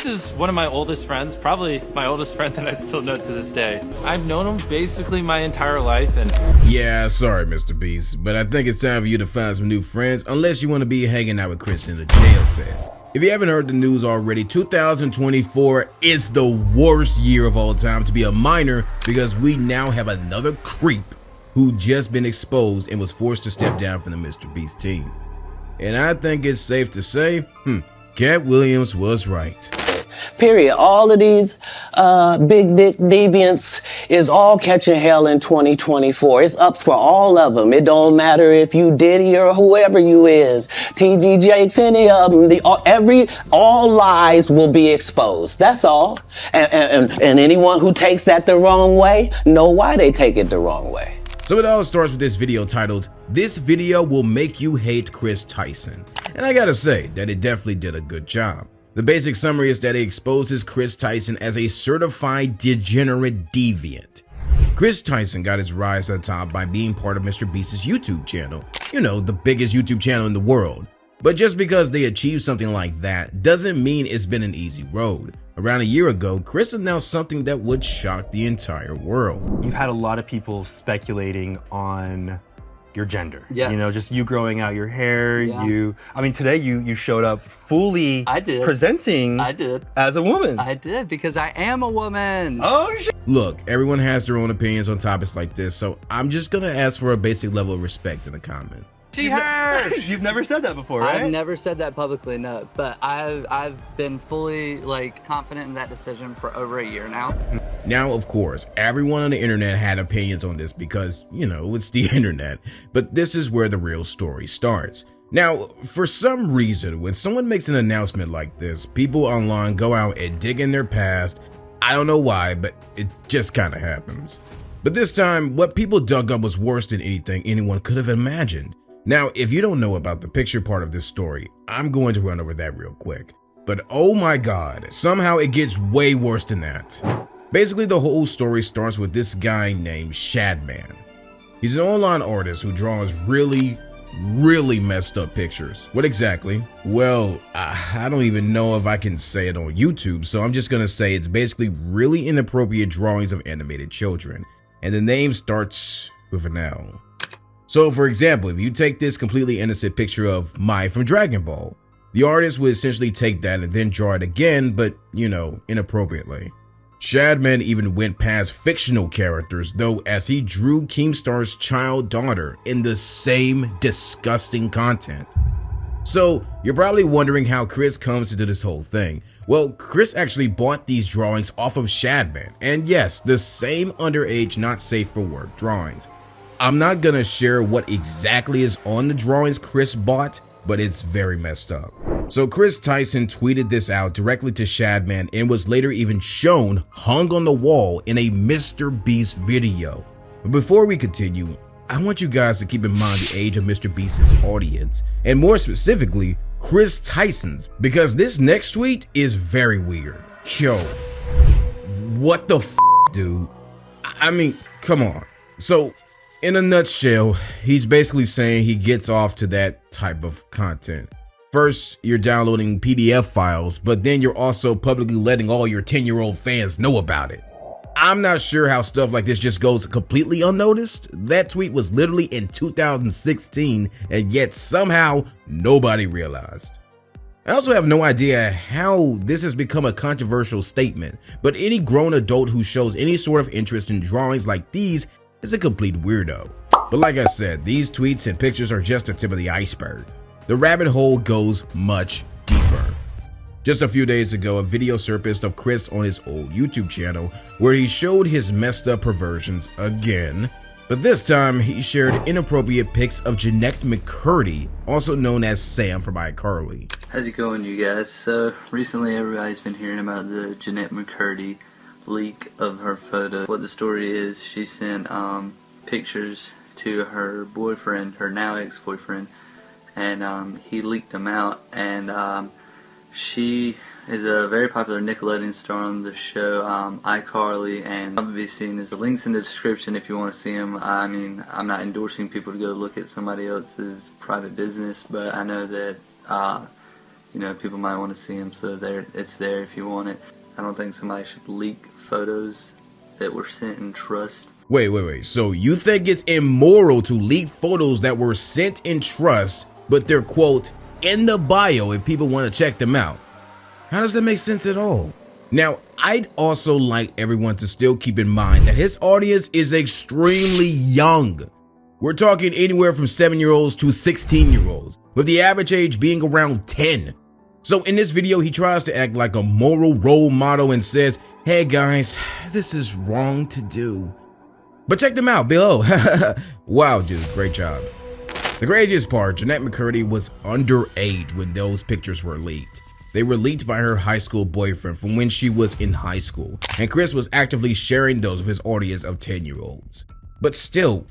Kris is one of my oldest friends, probably my oldest friend that I still know to this day. I've known him basically my entire life, and yeah, sorry, MrBeast, but I think it's time for you to find some new friends, unless you want to be hanging out with Kris in the jail cell. If you haven't heard the news already, 2024 is the worst year of all time to be a minor because we now have another creep who just been exposed and was forced to step down from the MrBeast team. And I think it's safe to say, Cat Williams was right. Period. All of these big dick deviants is all catching hell in 2024. It's up for all of them. It don't matter if you Diddy or whoever you is. TG Jakes, any of them. All lies will be exposed. That's all. And anyone who takes that the wrong way, know why they take it the wrong way. So it all starts with this video titled, "This video will make you hate Kris Tyson." And I gotta say that it definitely did a good job. The basic summary is that it exposes Kris Tyson as a certified degenerate deviant. Kris Tyson got his rise to the top by being part of MrBeast's YouTube channel. You know, the biggest YouTube channel in the world. But just because they achieved something like that doesn't mean it's been an easy road. Around a year ago, Kris announced something that would shock the entire world. You've had a lot of people speculating on your gender. Yes. You know, just you growing out your hair. Yeah. I mean, today you showed up fully presenting as a woman. I did, because I am a woman. Oh, shit. Look, everyone has their own opinions on topics like this, so I'm just gonna ask for a basic level of respect in the comment. She heard. You've never said that before, right? I've never said that publicly, no. But I've been fully confident in that decision for over a year now. Now, of course, everyone on the internet had opinions on this because, you know, it's the internet. But this is where the real story starts. Now, for some reason, when someone makes an announcement like this, people online go out and dig in their past. I don't know why, but it just kind of happens. But this time, what people dug up was worse than anything anyone could have imagined. Now, if you don't know about the picture part of this story, I'm going to run over that real quick. But oh my god, somehow it gets way worse than that. Basically, the whole story starts with this guy named Shadman. He's an online artist who draws really messed up pictures. What exactly? Well, I don't even know if I can say it on YouTube, so I'm just gonna say it's basically really inappropriate drawings of animated children. And the name starts with an L. So for example, if you take this completely innocent picture of Mai from Dragon Ball, the artist would essentially take that and then draw it again, but you know, inappropriately. Shadman even went past fictional characters though, as he drew Keemstar's child daughter in the same disgusting content. So you're probably wondering how Kris comes into this whole thing. Well, Kris actually bought these drawings off of Shadman, and yes, the same underage not safe for work drawings. I'm not gonna share what exactly is on the drawings Kris bought, but it's very messed up. So Kris Tyson tweeted this out directly to Shadman and was later even shown hung on the wall in a MrBeast video. But before we continue, I want you guys to keep in mind the age of MrBeast's audience, and more specifically, Kris Tyson's, because this next tweet is very weird. Yo, what the f, dude? I mean, come on. So, in a nutshell, he's basically saying he gets off to that type of content. First, you're downloading PDF files, but then you're also publicly letting all your 10-year-old fans know about it. I'm not sure how stuff like this just goes completely unnoticed. That tweet was literally in 2016, and yet somehow nobody realized. I also have no idea how this has become a controversial statement, but any grown adult who shows any sort of interest in drawings like these is a complete weirdo. But like I said, these tweets and pictures are just the tip of the iceberg. The rabbit hole goes much deeper. Just a few days ago, a video surfaced of Kris on his old YouTube channel where he showed his messed up perversions again. But this time, he shared inappropriate pics of Jeanette McCurdy, also known as Sam from iCarly. How's it going, you guys? So, recently everybody's been hearing about the Jeanette McCurdy leak of her photo. What the story is, she sent pictures to her boyfriend, her now ex-boyfriend, and he leaked them out, and she is a very popular Nickelodeon star on the show iCarly, and probably seen as the links in the description if you want to see them. I mean, I'm not endorsing people to go look at somebody else's private business, but I know that you know, people might want to see them, so it's there if you want it. I don't think somebody should leak photos that were sent in trust. Wait. So you think it's immoral to leak photos that were sent in trust, but they're, quote, in the bio if people want to check them out? How does that make sense at all? Now, I'd also like everyone to still keep in mind that his audience is extremely young. We're talking anywhere from 7-year-olds to 16-year-olds, with the average age being around 10. So in this video, he tries to act like a moral role model and says, hey guys, this is wrong to do. But check them out below. Wow, dude, great job. The craziest part, Jennette McCurdy was underage when those pictures were leaked. They were leaked by her high school boyfriend from when she was in high school, and Kris was actively sharing those with his audience of 10-year-olds. But still,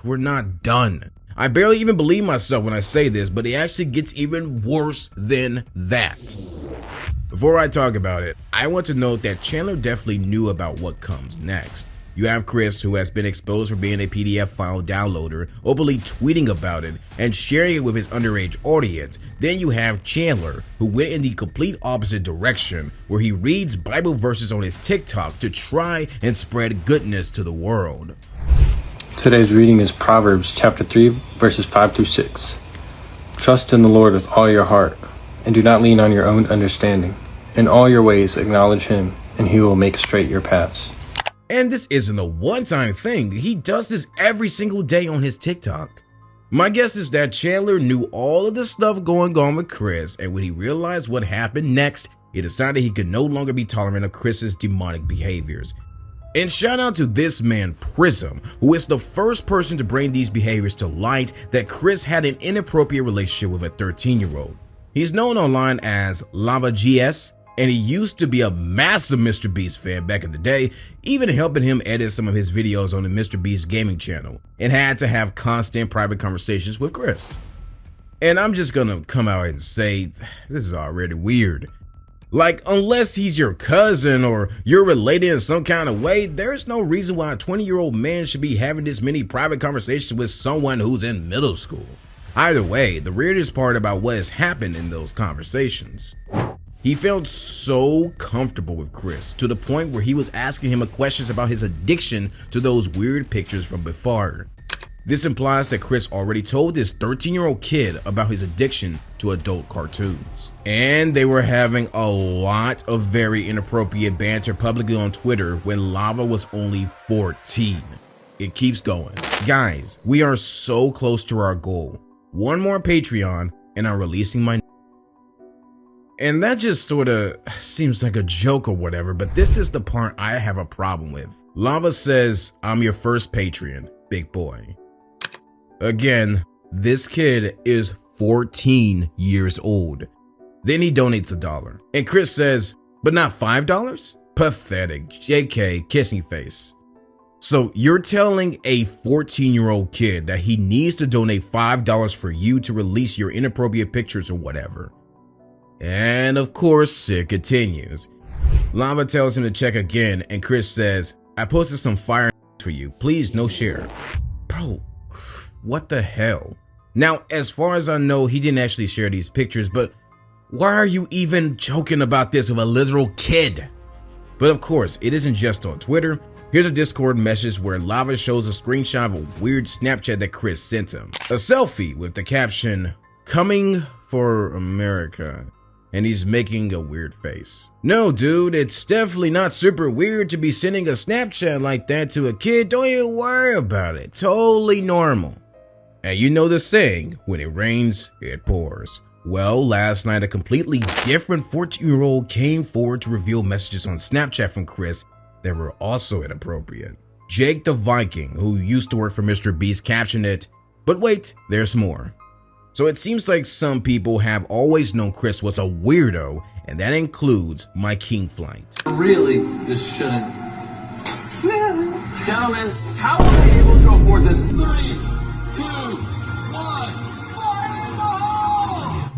we're not done. I barely even believe myself when I say this, but it actually gets even worse than that. Before I talk about it, I want to note that Chandler definitely knew about what comes next. You have Kris, who has been exposed for being a PDF file downloader, openly tweeting about it and sharing it with his underage audience. Then you have Chandler, who went in the complete opposite direction, where he reads Bible verses on his TikTok to try and spread goodness to the world. Today's reading is Proverbs chapter 3, verses 5 through 6. Trust in the Lord with all your heart, and do not lean on your own understanding. In all your ways acknowledge him, and he will make straight your paths. And this isn't a one-time thing. He does this every single day on his TikTok. My guess is that Chandler knew all of the stuff going on with Kris, and when he realized what happened next, he decided he could no longer be tolerant of Kris's demonic behaviors. And shout out to this man, Prism, who is the first person to bring these behaviors to light, that Kris had an inappropriate relationship with a 13-year-old. He's known online as Lava GS, and he used to be a massive MrBeast fan back in the day, even helping him edit some of his videos on the MrBeast gaming channel, and had to have constant private conversations with Kris. And I'm just gonna come out and say, this is already weird. Like, unless he's your cousin or you're related in some kind of way, there's no reason why a 20-year-old man should be having this many private conversations with someone who's in middle school. Either way, the weirdest part about what has happened in those conversations, he felt so comfortable with Kris to the point where he was asking him questions about his addiction to those weird pictures from before. This implies that Kris already told this 13-year-old kid about his addiction to adult cartoons. And they were having a lot of very inappropriate banter publicly on Twitter when Lava was only 14. It keeps going. Guys, we are so close to our goal. One more Patreon and I'm releasing my... And that just sorta seems like a joke or whatever, but this is the part I have a problem with. Lava says, I'm your first Patreon, big boy. Again, this kid is 14 years old. Then he donates $1. And Kris says, but not $5? Pathetic, JK, kissing face. So you're telling a 14-year-old kid that he needs to donate $5 for you to release your inappropriate pictures or whatever. And of course, it continues. Lava tells him to check again, and Kris says, I posted some fire for you, please no share. Bro, what the hell? Now, as far as I know, he didn't actually share these pictures, but why are you even joking about this with a literal kid? But of course, it isn't just on Twitter. Here's a Discord message where Lava shows a screenshot of a weird Snapchat that Kris sent him. A selfie with the caption, coming for America. And he's making a weird face. No, dude, it's definitely not super weird to be sending a Snapchat like that to a kid. Don't even worry about it. Totally normal. And you know the saying, when it rains, it pours. Well, last night a completely different 14-year-old came forward to reveal messages on Snapchat from Kris that were also inappropriate. Jake the Viking, who used to work for MrBeast, captioned it, but wait, there's more. So it seems like some people have always known Kris was a weirdo, and that includes my King Flight. Really, this shouldn't. Gentlemen, how are we able to afford this? 3, 2, 1, fire!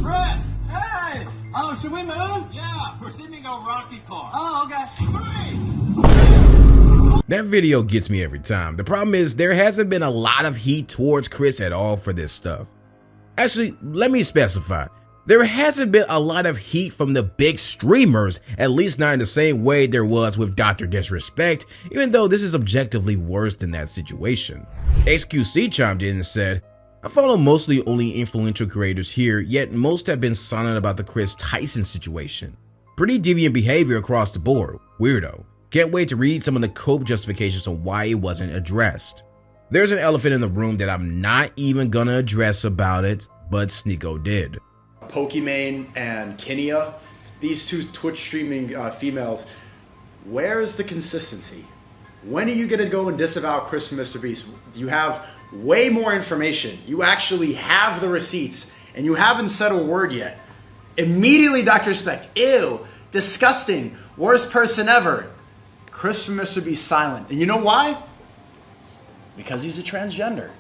Chris! Hey! Oh, should we move? Yeah, we're sending a rocky car. Oh, okay. 3! That video gets me every time. The problem is there hasn't been a lot of heat towards Kris at all for this stuff. Actually, let me specify. There hasn't been a lot of heat from the big streamers, at least not in the same way there was with Dr. Disrespect, even though this is objectively worse than that situation. XQC chimed in and said, I follow mostly only influential creators here, yet most have been silent about the Kris Tyson situation. Pretty deviant behavior across the board. Weirdo. Can't wait to read some of the cope justifications on why it wasn't addressed. There's an elephant in the room that I'm not even gonna address about it, but Sneeko did. Pokimane and Kenya, these two Twitch streaming females, where's the consistency? When are you gonna go and disavow Kris and MrBeast? You have way more information. You actually have the receipts and you haven't said a word yet. Immediately Dr. Respect, ew, disgusting, worst person ever. Kris from MrBeast silent. And you know why? Because he's a transgender.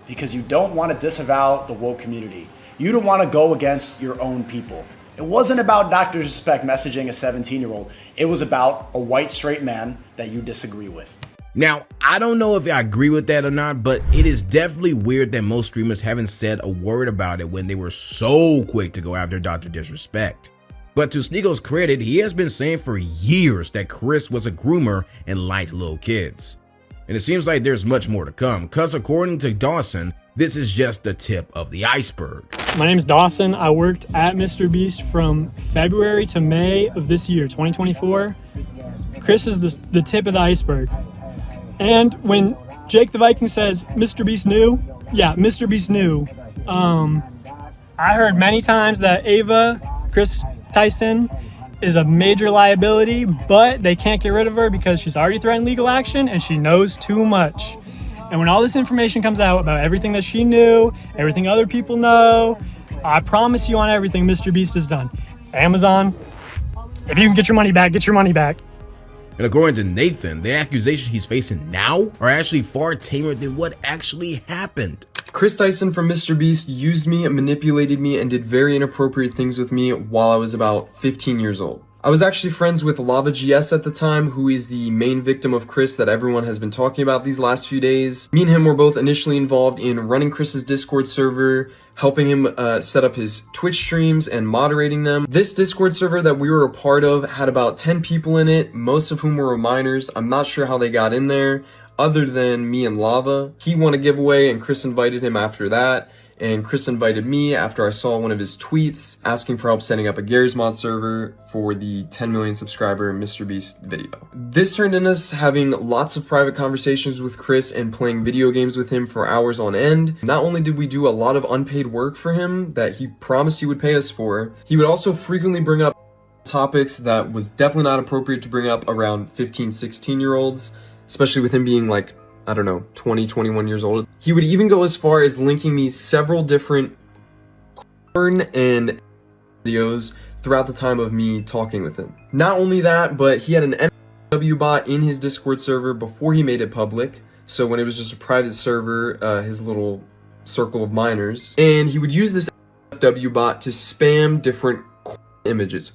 Because you don't want to disavow the woke community. You don't want to go against your own people. It wasn't about Dr. Respect messaging a 17-year-old. It was about a white straight man that you disagree with. Now, I don't know if I agree with that or not, but it is definitely weird that most streamers haven't said a word about it when they were so quick to go after Dr. Disrespect. But to Sneeko's credit, he has been saying for years that Kris was a groomer and liked little kids. And it seems like there's much more to come, cause according to Dawson, this is just the tip of the iceberg. My name is Dawson. I worked at MrBeast from February to May of this year, 2024. Kris is the tip of the iceberg. And when Jake the Viking says MrBeast knew, yeah, MrBeast knew. I heard many times that Ava, Kris Tyson, is a major liability, but they can't get rid of her because she's already threatened legal action and she knows too much. And when all this information comes out about everything that she knew, everything other people know, I promise you on everything MrBeast has done. Amazon, if you can get your money back, get your money back. And according to Nathan, the accusations he's facing now are actually far tamer than what actually happened. Kris Tyson from MrBeast used me, manipulated me, and did very inappropriate things with me while I was about 15 years old. I was actually friends with Lava GS at the time, who is the main victim of Kris that everyone has been talking about these last few days. Me and him were both initially involved in running Kris's Discord server, helping him set up his Twitch streams and moderating them. This Discord server that we were a part of had about 10 people in it, most of whom were minors. I'm not sure how they got in there, other than me and Lava. He won a giveaway and Kris invited him after that. And Kris invited me after I saw one of his tweets asking for help setting up a Garry's Mod server for the 10 million subscriber MrBeast video. This turned into us having lots of private conversations with Kris and playing video games with him for hours on end. Not only did we do a lot of unpaid work for him that he promised he would pay us for, he would also frequently bring up topics that was definitely not appropriate to bring up around 15, 16-year-olds, especially with him being like, I don't know, 20, 21 years old. He would even go as far as linking me several different porn and videos throughout the time of me talking with him. Not only that, but he had an NW bot in his Discord server before he made it public. So when it was just a private server, his little circle of minors. And he would use this NW bot to spam different images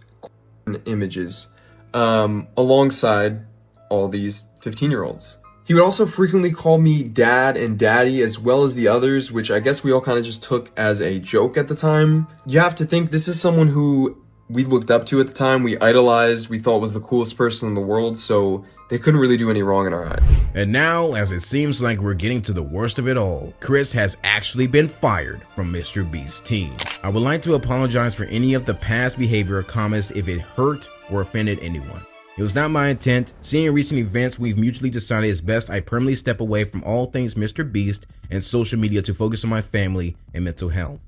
alongside all these 15-year-olds. He would also frequently call me dad and daddy as well as the others, which I guess we all kind of just took as a joke at the time. You have to think this is someone who we looked up to at the time, we idolized, we thought was the coolest person in the world, so they couldn't really do any wrong in our eye. And now, as it seems like we're getting to the worst of it all, Kris has actually been fired from MrBeast's team. I would like to apologize for any of the past behavior or comments if it hurt or offended anyone. It was not my intent. Seeing recent events, we've mutually decided it's best I permanently step away from all things MrBeast and social media to focus on my family and mental health.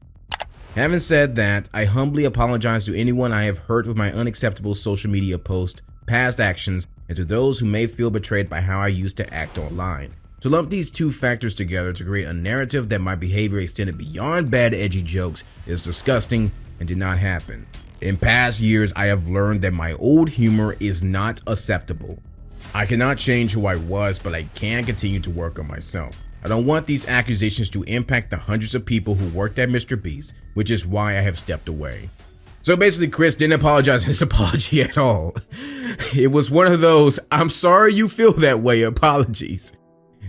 Having said that, I humbly apologize to anyone I have hurt with my unacceptable social media posts, past actions, and to those who may feel betrayed by how I used to act online. To lump these two factors together to create a narrative that my behavior extended beyond bad edgy jokes is disgusting and did not happen. In past years, I have learned that my old humor is not acceptable. I cannot change who I was, but I can continue to work on myself. I don't want these accusations to impact the hundreds of people who worked at MrBeast, which is why I have stepped away. So basically, Kris didn't apologize in his apology at all. It was one of those, I'm sorry you feel that way apologies.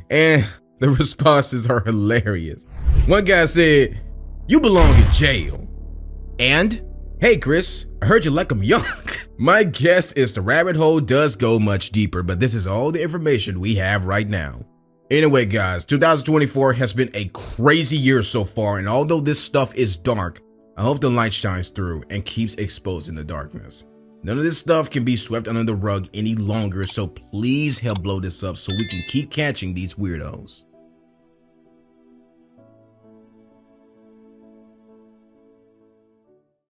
And the responses are hilarious. One guy said, You belong in jail. And, hey Kris, I heard you like them young. My guess is the rabbit hole does go much deeper, but this is all the information we have right now. Anyway guys, 2024 has been a crazy year so far, and although this stuff is dark, I hope the light shines through and keeps exposing the darkness. None of this stuff can be swept under the rug any longer, so please help blow this up so we can keep catching these weirdos.